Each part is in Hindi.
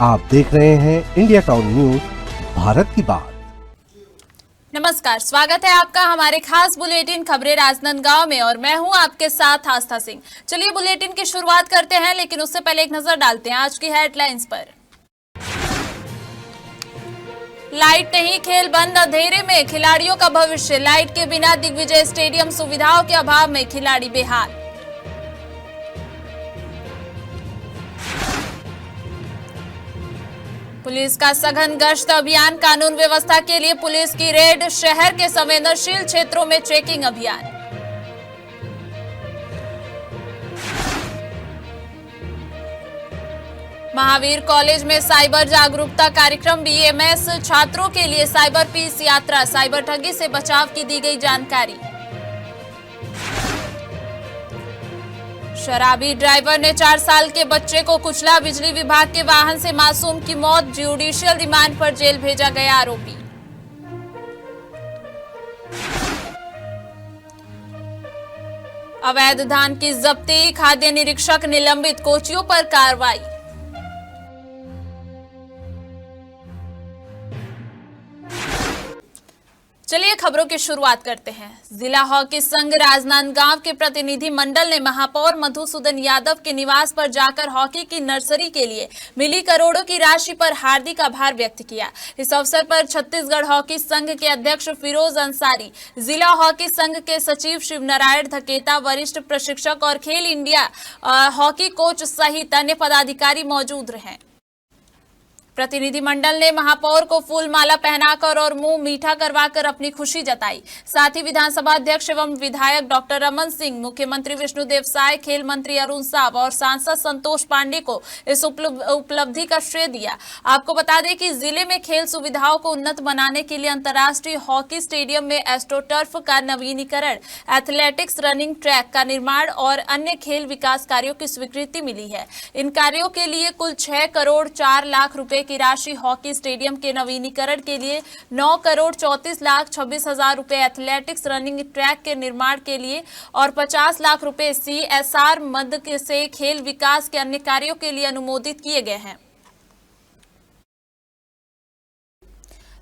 आप देख रहे हैं इंडिया टाउन न्यूज, भारत की बात। नमस्कार, स्वागत है आपका हमारे खास बुलेटिन खबरें राजनांदगांव में और मैं हूं आपके साथ आस्था सिंह। चलिए बुलेटिन की शुरुआत करते हैं, लेकिन उससे पहले एक नजर डालते हैं आज की हेडलाइंस पर। लाइट नहीं, खेल बंद, अंधेरे में खिलाड़ियों का भविष्य। लाइट के बिना दिग्विजय स्टेडियम सुविधाओं के अभाव में खिलाड़ी बेहाल। पुलिस का सघन गश्त अभियान, कानून व्यवस्था के लिए पुलिस की रेड, शहर के संवेदनशील क्षेत्रों में चेकिंग अभियान। महावीर कॉलेज में साइबर जागरूकता कार्यक्रम, बीएमएस छात्रों के लिए साइबर पीस यात्रा, साइबर ठगी से बचाव की दी गई जानकारी। शराबी ड्राइवर ने 4 साल के बच्चे को कुचला, बिजली विभाग के वाहन से मासूम की मौत, ज्युडिशियल रिमांड पर जेल भेजा गया आरोपी। अवैध धान की जब्ती, खाद्य निरीक्षक निलंबित, कोचियों पर कार्रवाई। चलिए खबरों की शुरुआत करते हैं। जिला हॉकी संघ राजनांदगांव के प्रतिनिधि मंडल ने महापौर मधुसूदन यादव के निवास पर जाकर हॉकी की नर्सरी के लिए मिली करोड़ों की राशि पर हार्दिक आभार व्यक्त किया। इस अवसर पर छत्तीसगढ़ हॉकी संघ के अध्यक्ष फिरोज अंसारी, जिला हॉकी संघ के सचिव शिवनारायण धकेता, वरिष्ठ प्रशिक्षक और खेल इंडिया हॉकी कोच सहित अन्य पदाधिकारी मौजूद रहे। प्रतिनिधिमंडल ने महापौर को फूल माला पहनाकर और मुंह मीठा करवाकर अपनी खुशी जताई। साथ ही विधानसभा अध्यक्ष एवं विधायक डॉक्टर रमन सिंह, मुख्यमंत्री विष्णुदेव साय, खेल मंत्री अरुण साव और सांसद संतोष पांडे को इस उपलब्धि का श्रेय दिया। आपको बता दें कि जिले में खेल सुविधाओं को उन्नत बनाने के लिए अंतर्राष्ट्रीय हॉकी स्टेडियम में एस्ट्रोटर्फ का नवीनीकरण, एथलेटिक्स रनिंग ट्रैक का निर्माण और अन्य खेल विकास कार्यों की स्वीकृति मिली है। इन कार्यों के लिए कुल 6 करोड़ 4 लाख रुपए की राशि हॉकी स्टेडियम के नवीनीकरण के लिए, 9 करोड़ 34 लाख 26 हजार रुपए एथलेटिक्स रनिंग ट्रैक के निर्माण के लिए और 50 लाख रुपए CSR मद से खेल विकास के अन्य कार्यों के लिए अनुमोदित किए गए हैं।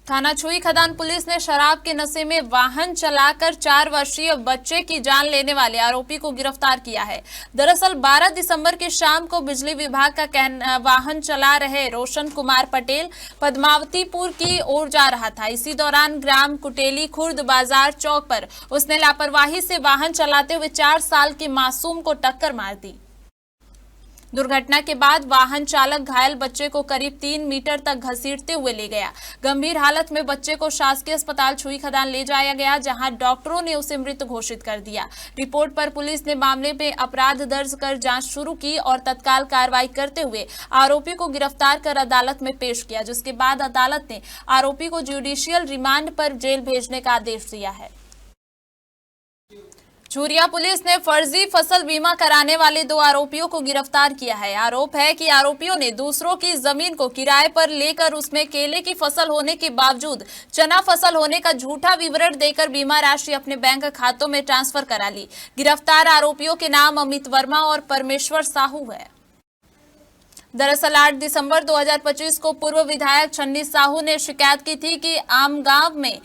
थाना छुई खदान पुलिस ने शराब के नशे में वाहन चलाकर 4 वर्षीय बच्चे की जान लेने वाले आरोपी को गिरफ्तार किया है। दरअसल 12 दिसंबर की शाम को बिजली विभाग का वाहन चला रहे रोशन कुमार पटेल पद्मावतीपुर की ओर जा रहा था। इसी दौरान ग्राम कुटेली खुर्द बाजार चौक पर उसने लापरवाही से वाहन चलाते हुए 4 साल के मासूम को टक्कर मार दी। दुर्घटना के बाद वाहन चालक घायल बच्चे को करीब 3 मीटर तक घसीटते हुए ले गया। गंभीर हालत में बच्चे को शासकीय अस्पताल छुई खदान ले जाया गया, जहां डॉक्टरों ने उसे मृत घोषित कर दिया। रिपोर्ट पर पुलिस ने मामले में अपराध दर्ज कर जांच शुरू की और तत्काल कार्रवाई करते हुए आरोपी को गिरफ्तार कर अदालत में पेश किया, जिसके बाद अदालत ने आरोपी को ज्युडिशियल रिमांड पर जेल भेजने का आदेश दिया है। झुरिया पुलिस ने फर्जी फसल बीमा कराने वाले 2 आरोपियों को गिरफ्तार किया है। आरोप है कि आरोपियों ने दूसरों की जमीन को किराए पर लेकर उसमें केले की फसल होने के बावजूद चना फसल होने का झूठा विवरण देकर बीमा राशि अपने बैंक खातों में ट्रांसफर करा ली। गिरफ्तार आरोपियों के नाम अमित वर्मा और परमेश्वर साहू है। दरअसल 8 दिसंबर 2025 को पूर्व विधायक छन्नी साहू ने शिकायत की थी कि आमगांव में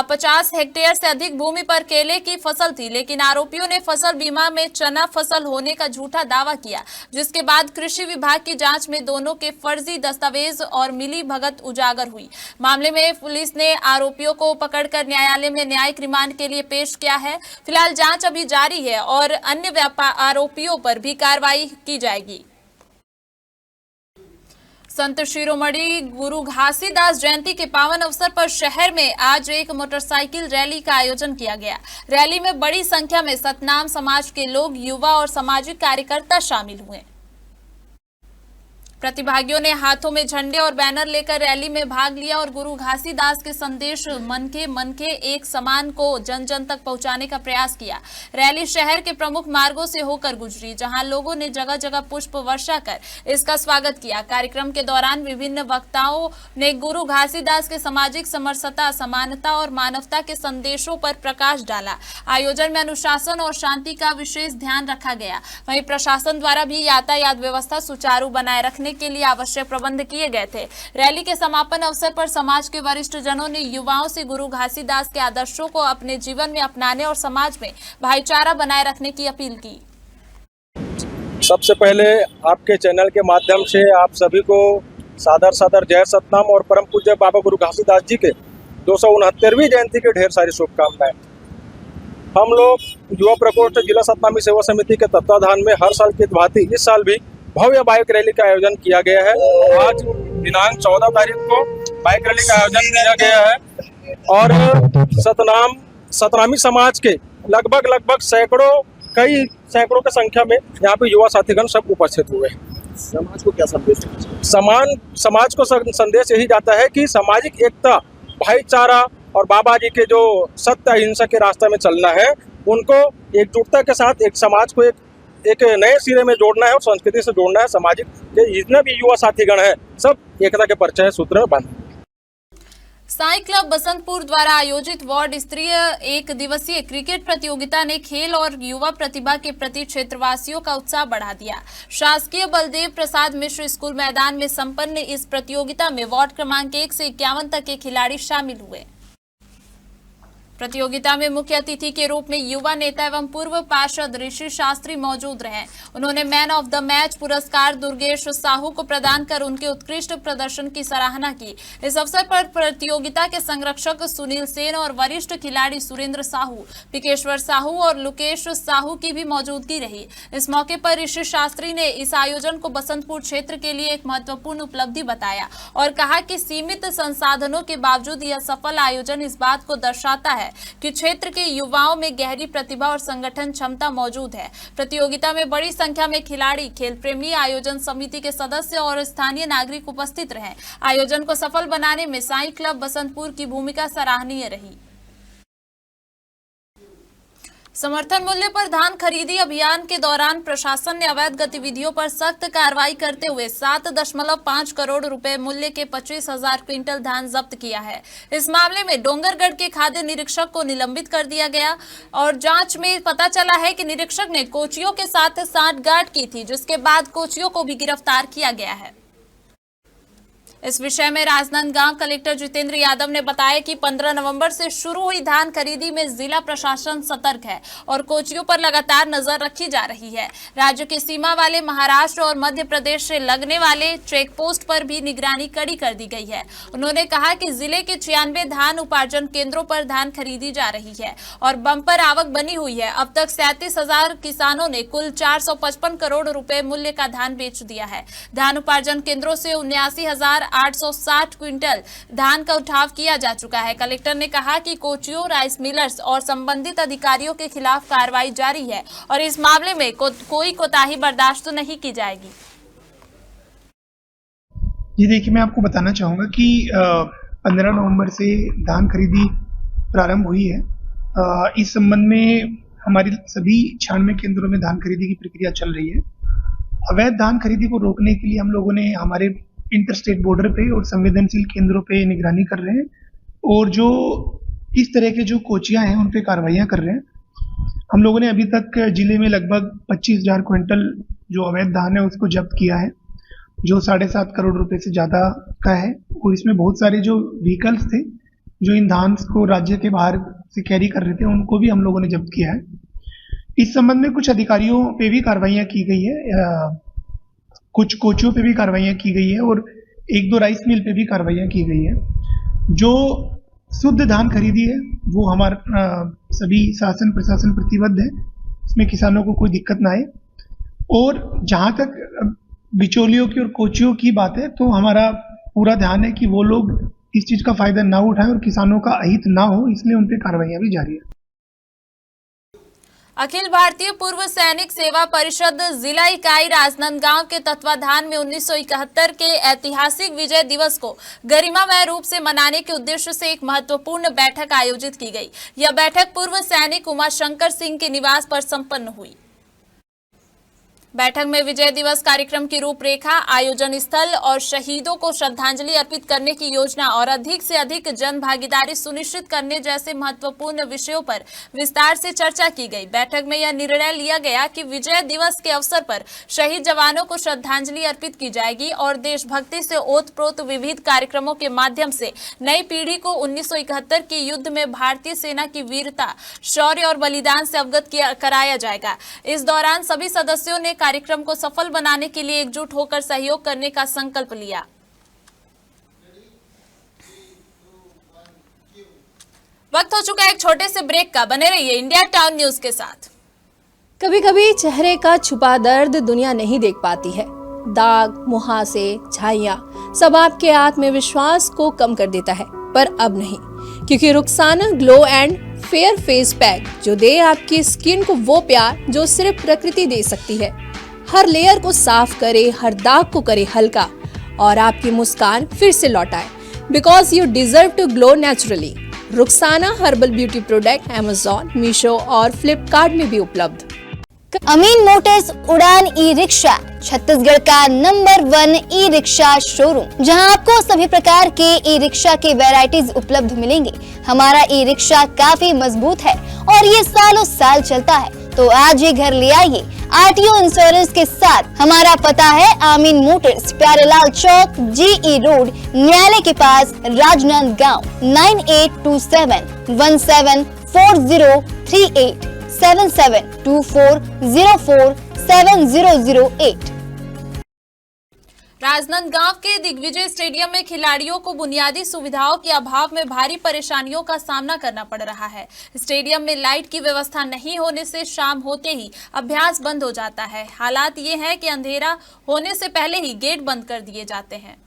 50 हेक्टेयर से अधिक भूमि पर केले की फसल थी, लेकिन आरोपियों ने फसल बीमा में चना फसल होने का झूठा दावा किया, जिसके बाद कृषि विभाग की जांच में दोनों के फर्जी दस्तावेज और मिली भगत उजागर हुई। मामले में पुलिस ने आरोपियों को पकड़कर न्यायालय में न्यायिक रिमांड के लिए पेश किया है। फिलहाल जांच अभी जारी है और अन्य आरोपियों पर भी कार्रवाई की जाएगी। संत शिरोमणि गुरु घासीदास जयंती के पावन अवसर पर शहर में आज एक मोटरसाइकिल रैली का आयोजन किया गया। रैली में बड़ी संख्या में सतनाम समाज के लोग, युवा और सामाजिक कार्यकर्ता शामिल हुए। प्रतिभागियों ने हाथों में झंडे और बैनर लेकर रैली में भाग लिया और गुरु घासीदास के संदेश मन के एक समान को जन जन तक पहुंचाने का प्रयास किया। रैली शहर के प्रमुख मार्गों से होकर गुजरी, जहां लोगों ने जगह जगह पुष्प वर्षा कर इसका स्वागत किया। कार्यक्रम के दौरान विभिन्न वक्ताओं ने गुरु घासीदास के सामाजिक समरसता, समानता और मानवता के संदेशों पर प्रकाश डाला। आयोजन में अनुशासन और शांति का विशेष ध्यान रखा गया। वहीं प्रशासन द्वारा भी यातायात व्यवस्था सुचारू बनाए रखने रहने के लिए आवश्यक प्रबंध किए गए थे। रैली के समापन अवसर पर समाज के वरिष्ठ जनों ने युवाओं से गुरु घासीदास के आदर्शों को अपने जीवन में अपनाने और समाज में भाईचारा बनाए रखने की अपील की। सबसे पहले आपके चैनल के माध्यम से आप सभी को सादर सादर जय सतनाम और परम पूज्य बाबा गुरु घासीदास जी के 269वीं जयंती की ढेर सारी शुभकामनाएं। हम लोग युवा प्रकोष्ठ जिला सतनामी सेवा समिति के तत्वाधान में हर साल की भांति इस साल भी भव्य बाइक रैली का आयोजन किया गया है। आज दिनांक 14 तारीख को बाइक रैली का आयोजन किया गया है और सतनामी समाज के लगभग सैकड़ों की संख्या में यहाँ पे युवा साथीगण सब उपस्थित हुए। समाज को क्या संदेश? समाज को संदेश यही जाता है कि सामाजिक एकता, भाईचारा और बाबा जी के जो सत्य अहिंसा के रास्ते में चलना है, उनको एकजुटता के साथ एक समाज को एक नए सिरे में जोड़ना है और संस्कृति से जोड़ना है। सामाजिक के जितने भी युवा साथीगण हैं सब एकता के परिचय सूत्र में बंध। साई क्लब बसंतपुर द्वारा आयोजित वार्ड स्तरीय एक दिवसीय क्रिकेट प्रतियोगिता ने खेल और युवा प्रतिभा के प्रति क्षेत्रवासियों का उत्साह बढ़ा दिया। शासकीय बलदेव प्रसाद मिश्र स्कूल मैदान में संपन्न इस प्रतियोगिता में वार्ड क्रमांक 1 से 51 तक के खिलाड़ी शामिल हुए। प्रतियोगिता में मुख्य अतिथि के रूप में युवा नेता एवं पूर्व पार्षद ऋषि शास्त्री मौजूद रहे। उन्होंने मैन ऑफ द मैच पुरस्कार दुर्गेश साहू को प्रदान कर उनके उत्कृष्ट प्रदर्शन की सराहना की। इस अवसर पर प्रतियोगिता के संरक्षक सुनील सेन और वरिष्ठ खिलाड़ी सुरेंद्र साहू, पिकेश्वर साहू और लुकेश साहू की भी मौजूदगी रही। इस मौके पर ऋषि शास्त्री ने इस आयोजन को बसंतपुर क्षेत्र के लिए एक महत्वपूर्ण उपलब्धि बताया और कहा कि सीमित संसाधनों के बावजूद यह सफल आयोजन इस बात को दर्शाता है कि क्षेत्र के युवाओं में गहरी प्रतिभा और संगठन क्षमता मौजूद है। प्रतियोगिता में बड़ी संख्या में खिलाड़ी, खेल प्रेमी, आयोजन समिति के सदस्य और स्थानीय नागरिक उपस्थित रहे। आयोजन को सफल बनाने में साई क्लब बसंतपुर की भूमिका सराहनीय रही। समर्थन मूल्य पर धान खरीदी अभियान के दौरान प्रशासन ने अवैध गतिविधियों पर सख्त कार्रवाई करते हुए 7.5 करोड़ रुपए मूल्य के 25,000 क्विंटल धान जब्त किया है। इस मामले में डोंगरगढ़ के खाद्य निरीक्षक को निलंबित कर दिया गया और जांच में पता चला है कि निरीक्षक ने कोचियों के साथ सांठगांठ की थी, जिसके बाद कोचियों को भी गिरफ्तार किया गया है। इस विषय में राजनांदगांव कलेक्टर जितेंद्र यादव ने बताया कि 15 नवंबर से शुरू हुई धान खरीदी में जिला प्रशासन सतर्क है और कोचियों पर लगातार नजर रखी जा रही है। राज्य की सीमा वाले महाराष्ट्र और मध्य प्रदेश से लगने वाले चेक पोस्ट पर भी निगरानी कड़ी कर दी गई है। उन्होंने कहा कि जिले के 96 धान उपार्जन केंद्रों पर धान खरीदी जा रही है और बम्पर आवक बनी हुई है। अब तक 37,000 किसानों ने कुल 455 करोड़ रुपए मूल्य का धान बेच दिया है। धान उपार्जन केंद्रों से 79,860 क्विंटल धान का उठाव किया जा चुका है। कलेक्टर ने कहा कि कोचियों, राइस मिलर्स और संबंधित अधिकारियों के खिलाफ कार्रवाई जारी है और इस मामले में कोई कोताही बर्दाश्त नहीं की जाएगी। जी देखिए, मैं आपको बताना चाहूँगा कि 15 नवंबर से धान खरीदी प्रारंभ हुई है। इस संबंध में हमारी सभी 96 केंद्रों में धान खरीदी की प्रक्रिया चल रही है। अवैध धान खरीदी को रोकने के लिए हम लोगों ने हमारे इंटरस्टेट बॉर्डर पे और संवेदनशील केंद्रों पे निगरानी कर रहे हैं और जो इस तरह के जो कोचियां हैं उन पे कार्रवाइयां कर रहे हैं। हम लोगों ने अभी तक जिले में लगभग 25,000 क्विंटल जो अवैध धान है उसको जब्त किया है, जो 7.5 करोड़ रुपए से ज़्यादा का है। और इसमें बहुत सारे जो व्हीकल्स थे जो इन धान को राज्य के बाहर से कैरी कर रहे थे, उनको भी हम लोगों ने जब्त किया है। इस संबंध में कुछ अधिकारियों पे भी कार्रवाइयाँ की गई है, कुछ कोचियों पे भी कार्रवाइयाँ की गई है और 1-2 राइस मिल पे भी कार्रवाइयाँ की गई है। जो शुद्ध धान खरीदी है वो हमारा सभी शासन प्रशासन प्रतिबद्ध है, इसमें किसानों को कोई दिक्कत ना आए। और जहाँ तक बिचौलियों की और कोचियों की बात है तो हमारा पूरा ध्यान है कि वो लोग इस चीज़ का फायदा ना उठाएं और किसानों का अहित ना हो, इसलिए उन पे कार्रवाइयाँ भी जारी है। अखिल भारतीय पूर्व सैनिक सेवा परिषद जिला इकाई राजनांदगांव के तत्वाधान में 1971 के ऐतिहासिक विजय दिवस को गरिमामय रूप से मनाने के उद्देश्य से एक महत्वपूर्ण बैठक आयोजित की गई। यह बैठक पूर्व सैनिक उमाशंकर सिंह के निवास पर संपन्न हुई। बैठक में विजय दिवस कार्यक्रम की रूपरेखा, आयोजन स्थल और शहीदों को श्रद्धांजलि अर्पित करने की योजना और अधिक से अधिक जन भागीदारी सुनिश्चित करने जैसे महत्वपूर्ण विषयों पर विस्तार से चर्चा की गई। बैठक में यह निर्णय लिया गया कि विजय दिवस के अवसर पर शहीद जवानों को श्रद्धांजलि अर्पित की जाएगी और देशभक्ति से ओतप्रोत विविध कार्यक्रमों के माध्यम से नई पीढ़ी को 1971 के युद्ध में भारतीय सेना की वीरता, शौर्य और बलिदान से अवगत कराया जाएगा। इस दौरान सभी सदस्यों ने कार्यक्रम को सफल बनाने के लिए एकजुट होकर सहयोग करने का संकल्प लिया। वक्त हो चुका है एक छोटे से ब्रेक का। बने रहिए इंडिया टाउन न्यूज के साथ। कभी कभी चेहरे का छुपा दर्द दुनिया नहीं देख पाती है। दाग, मुहासे, झाइयां सब आपके आत्मविश्वास को कम कर देता है, पर अब नहीं, क्योंकि Rukhsana glow and fair face pack जो दे आपकी स्किन को वो प्यार जो सिर्फ प्रकृति दे सकती है। हर लेयर को साफ करे, हर दाग को करे हल्का और आपकी मुस्कान फिर से लौटाए। Because you deserve to glow naturally. Rukhsana herbal beauty product Amazon, Meesho और फ्लिपकार्ट में भी उपलब्ध। अमीन मोटर्स उड़ान ई रिक्शा छत्तीसगढ़ का नंबर 1 ई रिक्शा शोरूम, जहां आपको सभी प्रकार के ई रिक्शा के वैरायटीज उपलब्ध मिलेंगे। हमारा ई रिक्शा काफी मजबूत है और ये सालों साल चलता है, तो आज ही घर ले आइए आरटीओ इंश्योरेंस के साथ। हमारा पता है अमीन मोटर्स, प्यारेलाल चौक, जीई रोड, न्यायालय के पास, राजनांदगांव। 9827174038 7724047008। राजनांदगांव के दिग्विजय स्टेडियम में खिलाड़ियों को बुनियादी सुविधाओं के अभाव में भारी परेशानियों का सामना करना पड़ रहा है। स्टेडियम में लाइट की व्यवस्था नहीं होने से शाम होते ही अभ्यास बंद हो जाता है। हालात ये है कि अंधेरा होने से पहले ही गेट बंद कर दिए जाते हैं।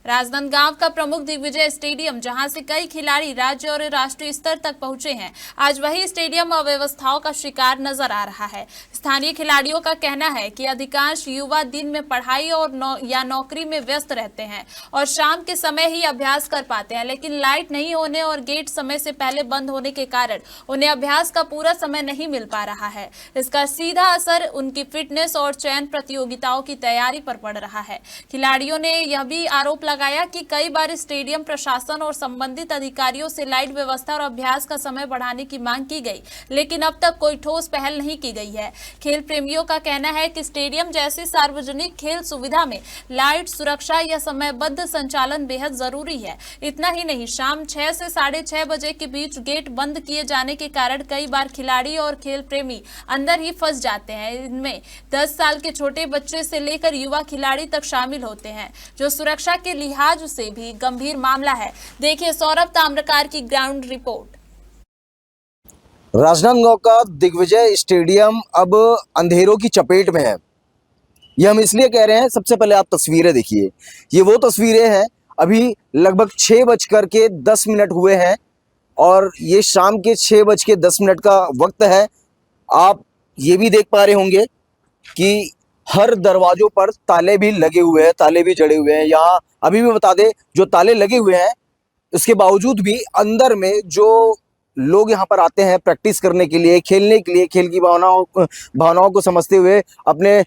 राजनांदगांव का प्रमुख दिग्विजय स्टेडियम, जहां से कई खिलाड़ी राज्य और राष्ट्रीय स्तर तक पहुंचे हैं, आज वही स्टेडियम अव्यवस्थाओं का शिकार नजर आ रहा है। स्थानीय खिलाड़ियों का कहना है कि अधिकांश युवा दिन में पढ़ाई और नौकरी में व्यस्त रहते हैं और शाम के समय ही अभ्यास कर पाते हैं, लेकिन लाइट नहीं होने और गेट समय से पहले बंद होने के कारण उन्हें अभ्यास का पूरा समय नहीं मिल पा रहा है। इसका सीधा असर उनकी फिटनेस और चयन प्रतियोगिताओं की तैयारी पर पड़ रहा है। खिलाड़ियों ने यह भी आरोप लगाया कि कई बार स्टेडियम प्रशासन और संबंधित अधिकारियों से लाइट व्यवस्था और अभ्यास का समय बढ़ाने की मांग की गई, लेकिन अब तक कोई ठोस पहल नहीं की गई है। खेल प्रेमियों का कहना है कि स्टेडियम जैसी सार्वजनिक खेल सुविधा में लाइट, सुरक्षा या समयबद्ध संचालन बेहद जरूरी है। इतना ही नहीं, शाम 6 से 6:30 बजे के बीच गेट बंद किए जाने के कारण कई बार खिलाड़ी और खेल प्रेमी अंदर ही फंस जाते हैं। इनमें 10 साल के छोटे बच्चे से लेकर युवा खिलाड़ी तक शामिल होते हैं, जो सुरक्षा के लिहाज से भी गंभीर मामला है। देखिए सौरभ ताम्रकार की ग्राउंड रिपोर्ट। राजनांदगांव का दिग्विजय स्टेडियम अब अंधेरों की चपेट में है। ये हम इसलिए कह रहे हैं, सबसे पहले आप तस्वीरें देखिए। ये वो तस्वीरें हैं, अभी लगभग 6:10 हुए हैं और ये शाम के 6:10 का वक्त है। आप ये भी देख पा रहे होंगे कि हर दरवाजों पर ताले भी लगे हुए हैं, ताले भी जड़े हुए हैं। यहाँ अभी भी बता दें, जो ताले लगे हुए हैं उसके बावजूद भी अंदर में जो लोग यहाँ पर आते हैं प्रैक्टिस करने के लिए, खेलने के लिए, खेल की भावनाओं को समझते हुए अपने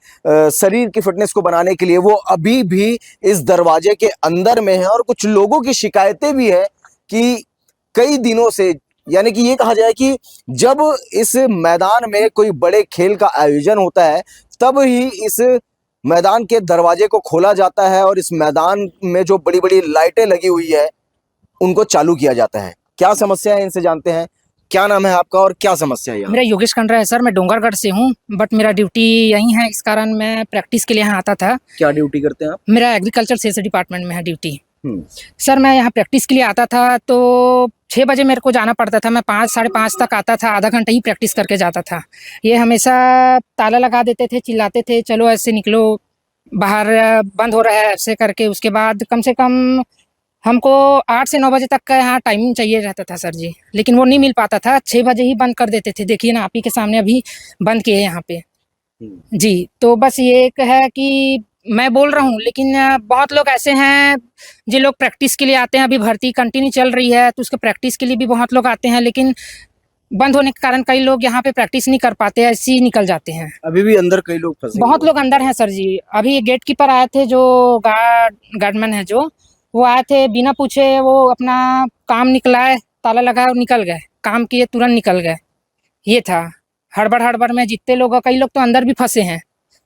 शरीर की फिटनेस को बनाने के लिए, वो अभी भी इस दरवाजे के अंदर में है। और कुछ लोगों की शिकायतें भी है कि कई दिनों से, यानी कि ये कहा जाए कि जब इस मैदान में कोई बड़े खेल का आयोजन होता है तब ही इस मैदान के दरवाजे को खोला जाता है और इस मैदान में जो बड़ी बड़ी लाइटें लगी हुई है उनको चालू किया जाता है। क्या समस्या है, इनसे जानते हैं। क्या नाम है आपका और क्या समस्या है? मेरा योगेश कंडरा है सर, मैं डोंगरगढ़ से हूँ, बट मेरा ड्यूटी यहीं है, इस कारण मैं प्रैक्टिस के लिए यहाँ आता था। क्या ड्यूटी करते हैं आप? मेरा एग्रीकल्चर सेल्स डिपार्टमेंट में है ड्यूटी। सर मैं यहाँ प्रैक्टिस के लिए आता था तो 6 बजे मेरे को जाना पड़ता था। मैं 5 साढ़े 5 तक आता था, आधा घंटा ही प्रैक्टिस करके जाता था। ये हमेशा ताला लगा देते थे, चिल्लाते थे चलो ऐसे निकलो, बाहर बंद हो रहा है ऐसे करके। उसके बाद कम से कम हमको 8 से 9 बजे तक का यहाँ टाइमिंग चाहिए रहता था सर जी, लेकिन वो नहीं मिल पाता था। 6 बजे ही बंद कर देते थे। देखिए ना, आप ही के सामने अभी बंद किए यहाँ पे जी। तो बस ये एक है कि मैं बोल रहा हूँ, लेकिन बहुत लोग ऐसे हैं जो लोग प्रैक्टिस के लिए आते हैं। अभी भर्ती कंटिन्यू चल रही है तो उसके प्रैक्टिस के लिए भी बहुत लोग आते हैं, लेकिन बंद होने के कारण कई लोग यहाँ पे प्रैक्टिस नहीं कर पाते, ऐसे ही निकल जाते हैं। अभी भी अंदर कई लोग फंसे बहुत हुए लोग अंदर हैं सर जी। अभी गेट कीपर आए थे, जो गार्डमैन है जो, वो आए थे बिना पूछे, वो अपना काम निकलाए, ताला लगाया और निकल गए, काम किए तुरंत निकल गए। ये था हड़बड़ में जितने लोग, कई लोग तो अंदर भी फंसे हैं।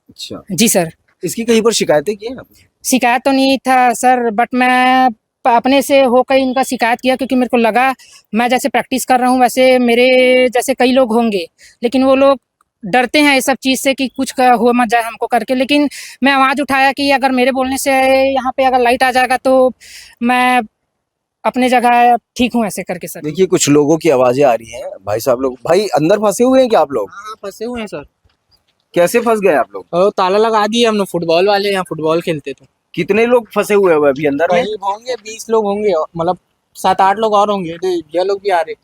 अच्छा, जी सर। इसकी कहीं पर शिकायतें की हैं आपने? शिकायत तो नहीं था सर, बट मैं अपने से होकर इनका शिकायत किया, क्योंकि मेरे को लगा मैं जैसे प्रैक्टिस कर रहा हूँ वैसे मेरे जैसे कई लोग होंगे, लेकिन वो लोग डरते हैं इस सब चीज़ से कि कुछ हो मत जाए हमको करके। लेकिन मैं आवाज़ उठाया कि अगर मेरे बोलने से यहाँ पे अगर लाइट आ जाएगा तो मैं अपने जगह ठीक हूँ, ऐसे करके सर। देखिए कुछ लोगों की आवाजें आ रही हैं। भाई साहब लोग, भाई अंदर फंसे हुए हैं क्या आप लोग? हाँ फंसे हुए हैं सर। कैसे फंस गए आप लोग? और ताला लगा दिए हमने, फुटबॉल वाले यहाँ फुटबॉल खेलते थे। कितने लोग फंसे हुए हैं अभी अंदर में? करीब होंगे 20 लोग होंगे, मतलब 7-8 लोग और होंगे। ये लोग भी आ रहे।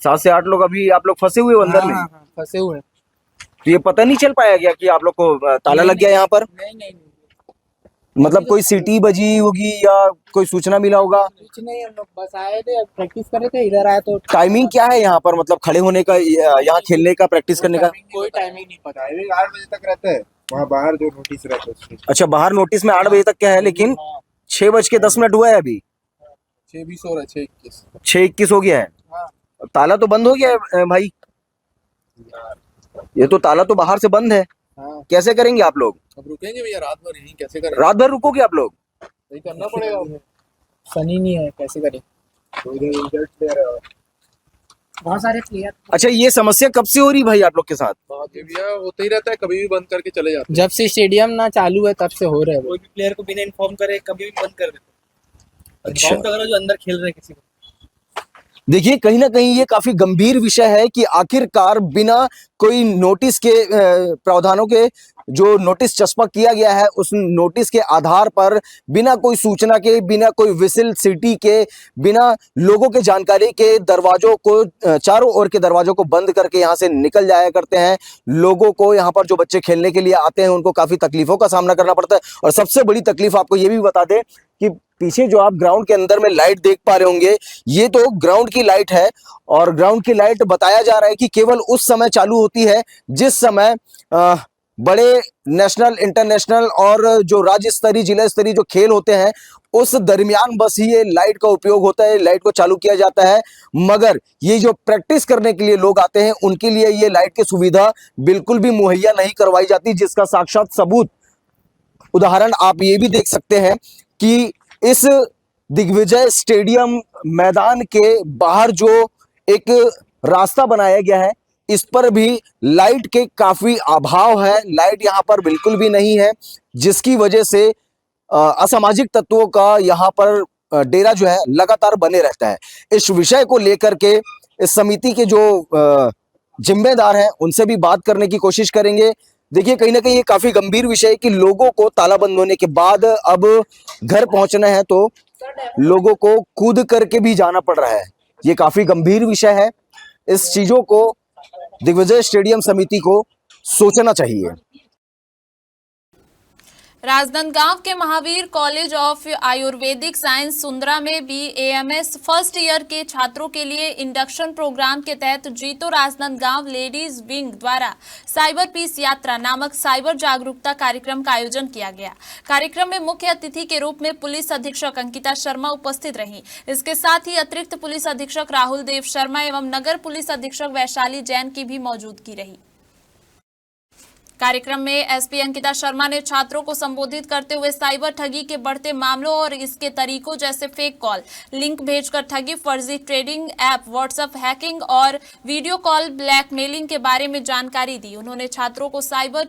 7 से 8 लोग अभी आप लोग फंसे हुए हो अंदर में? हाँ, फंसे हुए हैं। तो ये पता नहीं चल पाया गया कि आप लोग को ताला लग गया यहाँ पर? नहीं मतलब कोई सीटी बजी होगी या कोई सूचना मिला होगा? कुछ नहीं, हम लोग बस आए थे, प्रैक्टिस कर रहे थे, इधर आए तो। टाइमिंग क्या है यहाँ पर, मतलब खड़े होने का, यहाँ खेलने का, प्रैक्टिस करने का? कोई टाइमिंग नहीं पता। 8 बजे तक रहता है वहाँ बाहर, जो नोटिस रहता है उसमें। अच्छा, बाहर नोटिस में 8 बजे तक क्या है, लेकिन 6:10 हुआ है अभी। 6:20 हो रहा है, 6:21। 6:21 हो गया है। ताला तो बंद हो गया है भाई, ये तो ताला तो बाहर से बंद है। कैसे करेंगे आप लोग? अब रुकेंगे भैया, रात भर यहीं कैसे करें? रात भर रुकोगे आप लोग? यही करना पड़ेगा हमें। सनी नहीं है, कैसे करें? तो इधर इंजर्ड प्लेयर है। बहुत सारे प्लेयर। अच्छा, ये समस्या कब से हो रही भाई आप लोग के साथ? ये भैया होता ही रहता है, कभी भी बंद करके चले जाते जब से स्टेडियम ना चालू है तब से हो रहा है। कोई भी प्लेयर को बिना इन्फॉर्म करे कभी भी बंद कर देते। अच्छा। इन्फॉर्म तो करो जो अंदर खेल रहे हैं किसी को। देखिए कहीं ना कहीं ये काफी गंभीर विषय है कि आखिरकार बिना कोई नोटिस के प्रावधानों के जो नोटिस चस्पा किया गया है, उस नोटिस के आधार पर बिना कोई सूचना के, बिना कोई विसिल सिटी के, बिना लोगों के जानकारी के दरवाजों को, चारों ओर के दरवाजों को बंद करके यहाँ से निकल जाया करते हैं। लोगों को, यहाँ पर जो बच्चे खेलने के लिए आते हैं उनको काफी तकलीफों का सामना करना पड़ता है। और सबसे बड़ी तकलीफ आपको ये भी बता दें कि पीछे जो आप ग्राउंड के अंदर में लाइट देख पा रहे होंगे, ये तो ग्राउंड की लाइट है। और ग्राउंड की लाइट बताया जा रहा है कि केवल उस समय चालू होती है जिस समय बड़े नेशनल, इंटरनेशनल और जो राज्य स्तरीय, जिला स्तरीय जो खेल होते हैं, उस दरमियान बस ही ये लाइट का उपयोग होता है, लाइट को चालू किया जाता है। मगर ये जो प्रैक्टिस करने के लिए लोग आते हैं, उनके लिए ये लाइट की सुविधा बिल्कुल भी मुहैया नहीं करवाई जाती, जिसका साक्षात सबूत, उदाहरण आप ये भी देख सकते हैं कि इस दिग्विजय स्टेडियम मैदान के बाहर जो एक रास्ता बनाया गया है, इस पर भी लाइट के काफी अभाव है। लाइट यहाँ पर बिल्कुल भी नहीं है, जिसकी वजह से असामाजिक तत्वों का यहाँ पर डेरा जो है लगातार बने रहता है। इस विषय को लेकर के इस समिति के जो जिम्मेदार हैं उनसे भी बात करने की कोशिश करेंगे। देखिए कहीं ना कहीं ये काफी गंभीर विषय है कि लोगों को तालाबंद होने के बाद अब घर पहुंचना है तो लोगों को कूद करके भी जाना पड़ रहा है। ये काफी गंभीर विषय है, इस चीजों को दिग्विजय स्टेडियम समिति को सोचना चाहिए। राजनांदगांव के Mahavir college of ayurvedic science Sundara में BAMS फर्स्ट ईयर के छात्रों के लिए इंडक्शन प्रोग्राम के तहत जीतो राजनांदगांव लेडीज विंग द्वारा साइबर पीस यात्रा नामक साइबर जागरूकता कार्यक्रम का आयोजन किया गया। कार्यक्रम में मुख्य अतिथि के रूप में पुलिस अधीक्षक अंकिता शर्मा उपस्थित रहीं। इसके साथ ही अतिरिक्त पुलिस अधीक्षक राहुल देव शर्मा एवं नगर पुलिस अधीक्षक वैशाली जैन की भी मौजूदगी रही। कार्यक्रम में SP अंकिता शर्मा ने छात्रों को संबोधित करते हुए साइबर ठगी के बढ़ते मामलों और इसके तरीकों जैसे फेक कॉल, लिंक भेजकर ठगी, फर्जी ट्रेडिंग ऐप, व्हाट्सएप हैकिंग और वीडियो कॉल ब्लैकमेलिंग के बारे में जानकारी दी। उन्होंने छात्रों को साइबर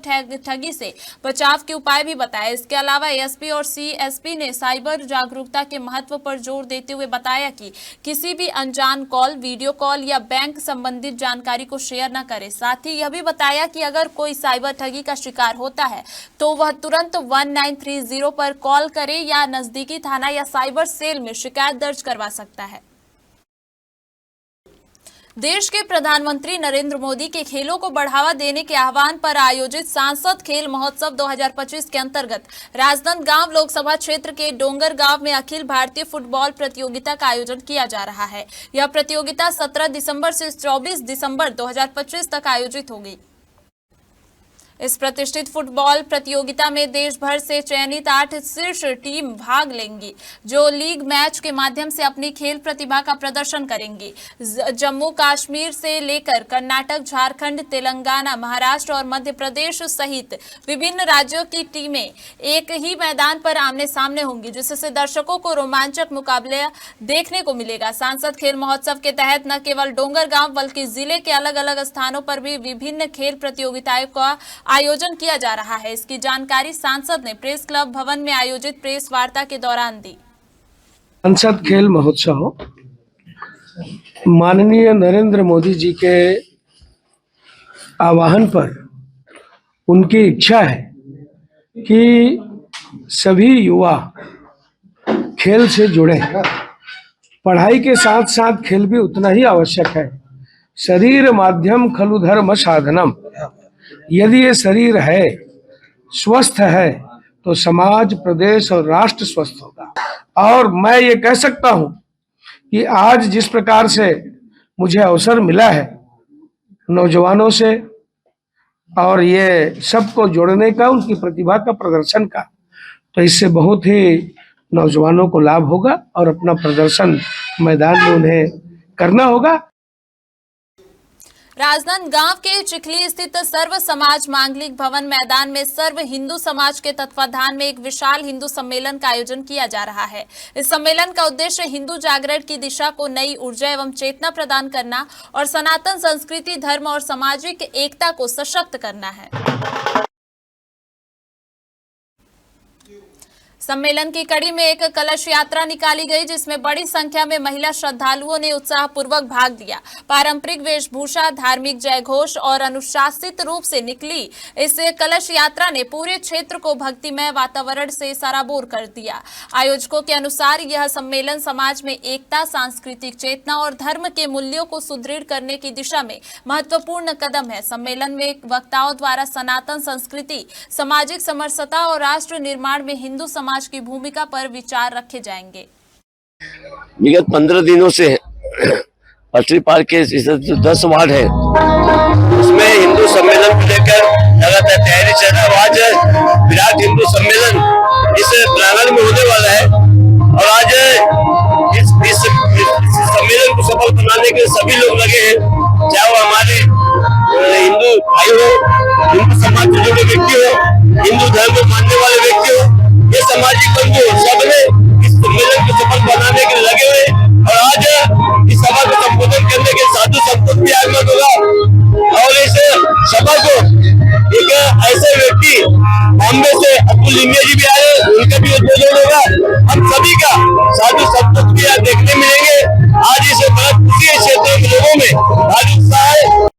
ठगी से बचाव के उपाय भी बताए। इसके अलावा ASP और CSP ने साइबर जागरूकता के महत्व पर जोर देते हुए बताया कि किसी भी अनजान कॉल, वीडियो कॉल या बैंक संबंधित जानकारी को शेयर न करें। साथ ही यह भी बताया कि अगर कोई साइबर ठगी का शिकार होता है तो वह तुरंत 1930 पर कॉल करे या नजदीकी थाना या साइबर सेल में शिकायत दर्ज करवा सकता है। देश के प्रधानमंत्री नरेंद्र मोदी के खेलों को बढ़ावा देने के आह्वान पर आयोजित सांसद खेल महोत्सव 2025 के अंतर्गत राजनांदगांव लोकसभा क्षेत्र के डोंगर गांव में अखिल भारतीय फुटबॉल प्रतियोगिता का आयोजन किया जा रहा है। यह प्रतियोगिता 17 दिसंबर से 24 दिसंबर 2025 तक आयोजित होगी। इस प्रतिष्ठित फुटबॉल प्रतियोगिता में देश भर से चयनित 8 शीर्ष टीम भाग लेंगी, जो लीग मैच के माध्यम से अपनी खेल प्रतिभा का प्रदर्शन करेंगी। जम्मू कश्मीर से लेकर कर्नाटक, झारखंड, तेलंगाना, महाराष्ट्र और मध्य प्रदेश सहित विभिन्न राज्यों की टीमें एक ही मैदान पर आमने सामने होंगी, जिससे दर्शकों को रोमांचक मुकाबले देखने को मिलेगा। सांसद खेल महोत्सव के तहत न केवल डोंगरगांव बल्कि जिले के अलग अलग स्थानों पर भी विभिन्न खेल प्रतियोगिताओं का आयोजन किया जा रहा है। इसकी जानकारी सांसद ने प्रेस क्लब भवन में आयोजित प्रेस वार्ता के दौरान दी। संसद खेल महोत्सव माननीय नरेंद्र मोदी जी के आह्वान पर उनकी इच्छा है कि सभी युवा खेल से जुड़े। पढ़ाई के साथ साथ खेल भी उतना ही आवश्यक है। शरीर माध्यम खलु धर्म साधनम। यदि ये शरीर है, स्वस्थ है, तो समाज, प्रदेश और राष्ट्र स्वस्थ होगा। और मैं ये कह सकता हूं कि आज जिस प्रकार से मुझे अवसर मिला है नौजवानों से और ये सबको जोड़ने का, उनकी प्रतिभा का प्रदर्शन का, तो इससे बहुत ही नौजवानों को लाभ होगा और अपना प्रदर्शन मैदान में उन्हें करना होगा। राजनांदगांव के चिखली स्थित सर्व समाज मांगलिक भवन मैदान में सर्व हिंदू समाज के तत्वाधान में एक विशाल हिंदू सम्मेलन का आयोजन किया जा रहा है। इस सम्मेलन का उद्देश्य हिंदू जागरण की दिशा को नई ऊर्जा एवं चेतना प्रदान करना और सनातन संस्कृति, धर्म और सामाजिक एकता को सशक्त करना है। सम्मेलन की कड़ी में एक कलश यात्रा निकाली गई, जिसमें बड़ी संख्या में महिला श्रद्धालुओं ने उत्साहपूर्वक भाग लिया। पारंपरिक वेशभूषा, धार्मिक जयघोष और अनुशासित रूप से निकली इस कलश यात्रा ने पूरे क्षेत्र को भक्तिमय वातावरण से सराबोर कर दिया। आयोजकों के अनुसार यह सम्मेलन समाज में एकता, सांस्कृतिक चेतना और धर्म के मूल्यों को सुदृढ़ करने की दिशा में महत्वपूर्ण कदम है। सम्मेलन में वक्ताओं द्वारा सनातन संस्कृति, सामाजिक समरसता और राष्ट्र निर्माण में हिंदू समाज की भूमिका पर विचार रखे जाएंगे। विगत 15 दिनों से पटरी पार के 10 वार्ड है, उसमें हिंदू सम्मेलन को लेकर लगातार तैयारी चल रहा है। आज विराट हिंदू सम्मेलन इस प्रांगण में होने वाला है और आज इस सम्मेलन को सफल बनाने के लिए सभी लोग लगे हैं, चाहे वो हमारे हिंदू भाई हो, हिंदू समाज से जुड़े व्यक्ति हो, हिंदू धर्म को मानने वाले व्यक्ति हो, ये सामाजिक बंधु सबने इस सम्मेलन को सफल बनाने के लिए लगे हुए। और आज इस सभा को संबोधन करने के साधु संतों भी आगमन होगा और इस सभा को एक ऐसे व्यक्ति बॉम्बे से अब्दुल लिमिया जी भी आ रहे, उनका भी उद्बोधन होगा। हम सभी का साधु संतों भी यहाँ देखने मिलेंगे। आज इस बहुत खुशी है, क्षेत्र के लोगों में आज उत्साह है।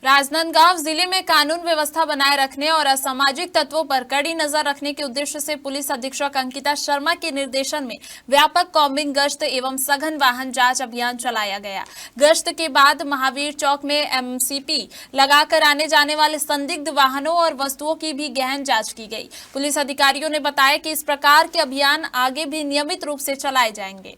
राजनांदगांव जिले में कानून व्यवस्था बनाए रखने और असामाजिक तत्वों पर कड़ी नजर रखने के उद्देश्य से पुलिस अधीक्षक अंकिता शर्मा के निर्देशन में व्यापक कॉम्बिंग गश्त एवं सघन वाहन जांच अभियान चलाया गया। गश्त के बाद महावीर चौक में एमसीपी लगाकर आने जाने वाले संदिग्ध वाहनों और वस्तुओं की भी गहन जांच की गई। पुलिस अधिकारियों ने बताया कि इस प्रकार के अभियान आगे भी नियमित रूप से चलाए जाएंगे।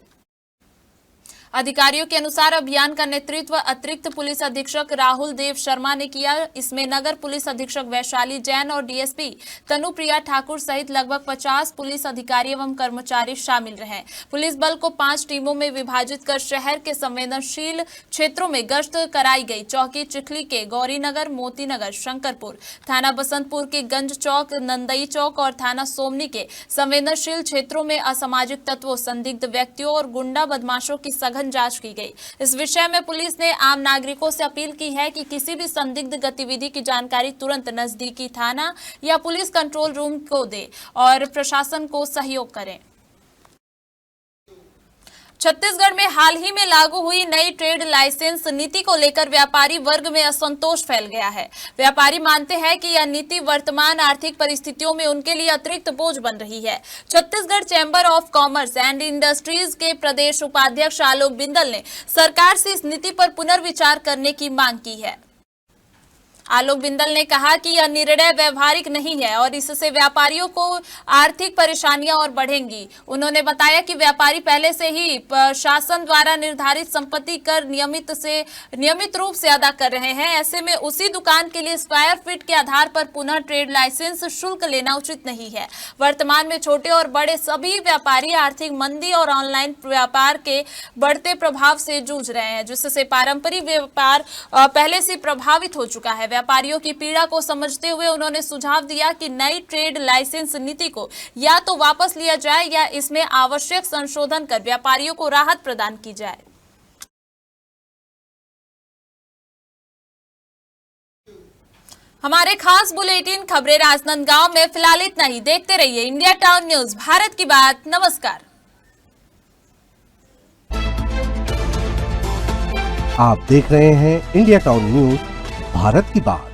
अधिकारियों के अनुसार अभियान का नेतृत्व अतिरिक्त पुलिस अधीक्षक राहुल देव शर्मा ने किया। इसमें नगर पुलिस अधीक्षक वैशाली जैन और डीएसपी तनुप्रिया ठाकुर सहित लगभग 50 पुलिस अधिकारी एवं कर्मचारी शामिल रहे। पुलिस बल को 5 टीमों में विभाजित कर शहर के संवेदनशील क्षेत्रों में गश्त कराई गई। चौकी चिखली के गौरीनगर, मोतीनगर, शंकरपुर, थाना बसंतपुर के गंज चौक, नंदई चौक और थाना सोमनी के संवेदनशील क्षेत्रों में असामाजिक तत्वों, संदिग्ध व्यक्तियों और गुंडा बदमाशों की सघन जांच की गई। इस विषय में पुलिस ने आम नागरिकों से अपील की है कि किसी भी संदिग्ध गतिविधि की जानकारी तुरंत नजदीकी थाना या पुलिस कंट्रोल रूम को दे और प्रशासन को सहयोग करें। छत्तीसगढ़ में हाल ही में लागू हुई नई ट्रेड लाइसेंस नीति को लेकर व्यापारी वर्ग में असंतोष फैल गया है। व्यापारी मानते हैं कि यह नीति वर्तमान आर्थिक परिस्थितियों में उनके लिए अतिरिक्त बोझ बन रही है। Chhattisgarh chamber of commerce and industries के प्रदेश उपाध्यक्ष आलोक बिंदल ने सरकार से इस नीति पर पुनर्विचार करने की मांग की है। आलोक बिंदल ने कहा कि यह निर्णय व्यवहारिक नहीं है और इससे व्यापारियों को आर्थिक परेशानियां और बढ़ेंगी। उन्होंने बताया कि व्यापारी पहले से ही शासन द्वारा निर्धारित संपत्ति कर नियमित रूप से अदा कर रहे हैं। ऐसे में उसी दुकान के लिए स्क्वायर फीट के आधार पर पुनः ट्रेड लाइसेंस शुल्क लेना उचित नहीं है। वर्तमान में छोटे और बड़े सभी व्यापारी आर्थिक मंदी और ऑनलाइन व्यापार के बढ़ते प्रभाव से जूझ रहे हैं, जिससे पारंपरिक व्यापार पहले से प्रभावित हो चुका है। व्यापारियों की पीड़ा को समझते हुए उन्होंने सुझाव दिया कि नई ट्रेड लाइसेंस नीति को या तो वापस लिया जाए या इसमें आवश्यक संशोधन कर व्यापारियों को राहत प्रदान की जाए। हमारे खास बुलेटिन खबरें राजनांदगांव में फिलहाल इतना ही। देखते रहिए इंडिया टाउन न्यूज, भारत की बात। नमस्कार। आप देख रहे हैं इंडिया टाउन न्यूज, भारत की बात।